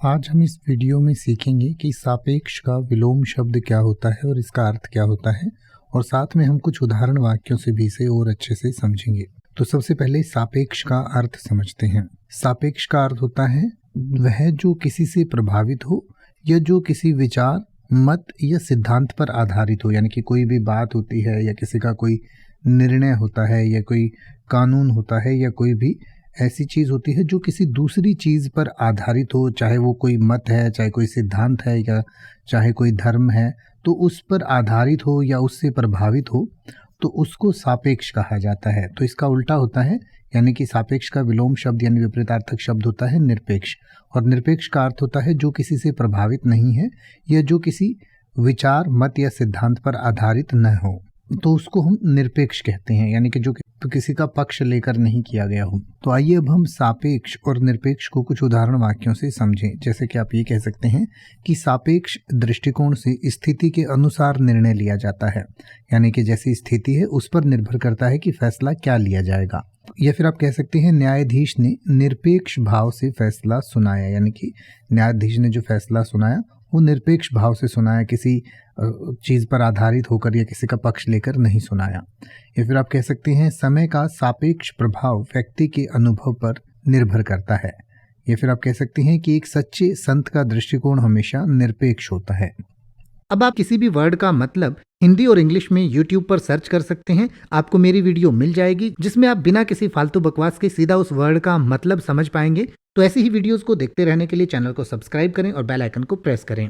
आज हम इस वीडियो में सीखेंगे कि सापेक्ष का विलोम शब्द क्या होता है और इसका अर्थ क्या होता है, और साथ में हम कुछ उदाहरण वाक्यों से भी इसे और अच्छे से समझेंगे। तो सबसे पहले सापेक्ष का अर्थ समझते हैं। सापेक्ष का अर्थ होता है वह जो किसी से प्रभावित हो या जो किसी विचार, मत या सिद्धांत पर आधारित हो। यानी कि कोई भी बात होती है या किसी का कोई निर्णय होता है या कोई कानून होता है या कोई भी ऐसी चीज़ होती है जो किसी दूसरी चीज़ पर आधारित हो, चाहे वो कोई मत है, चाहे कोई सिद्धांत है या चाहे कोई धर्म है, तो उस पर आधारित हो या उससे प्रभावित हो तो उसको सापेक्ष कहा जाता है। तो इसका उल्टा होता है, यानी कि सापेक्ष का विलोम शब्द यानी विपरीतार्थक शब्द होता है निरपेक्ष, और निरपेक्ष का अर्थ होता है जो किसी से प्रभावित नहीं है या जो किसी विचार, मत या सिद्धांत पर आधारित न हो, तो उसको हम निरपेक्ष कहते हैं। यानी कि जो किसी का पक्ष लेकर नहीं किया गया हो। तो आइए अब हम सापेक्ष और निरपेक्ष को कुछ उदाहरण वाक्यों से समझें। जैसे कि आप ये कह सकते हैं कि सापेक्ष दृष्टिकोण से स्थिति के अनुसार निर्णय लिया जाता है। यानी कि जैसी स्थिति है उस पर निर्भर करता है कि फैसला क्या लिया जाएगा। या फिर आप कह सकते हैं न्यायाधीश ने निरपेक्ष भाव से फैसला सुनाया। यानी कि न्यायाधीश ने जो फैसला सुनाया वो निरपेक्ष भाव से सुनाया, किसी चीज़ पर आधारित होकर या किसी का पक्ष लेकर नहीं सुनाया। या फिर आप कह सकते हैं समय का सापेक्ष प्रभाव व्यक्ति के अनुभव पर निर्भर करता है। या फिर आप कह सकते हैं कि एक सच्चे संत का दृष्टिकोण हमेशा निरपेक्ष होता है। अब आप किसी भी वर्ड का मतलब हिंदी और इंग्लिश में YouTube पर सर्च कर सकते हैं। आपको मेरी वीडियो मिल जाएगी जिसमें आप बिना किसी फालतू बकवास के सीधा उस वर्ड का मतलब समझ पाएंगे। तो ऐसी ही वीडियोस को देखते रहने के लिए चैनल को सब्सक्राइब करें और बेल आइकन को प्रेस करें।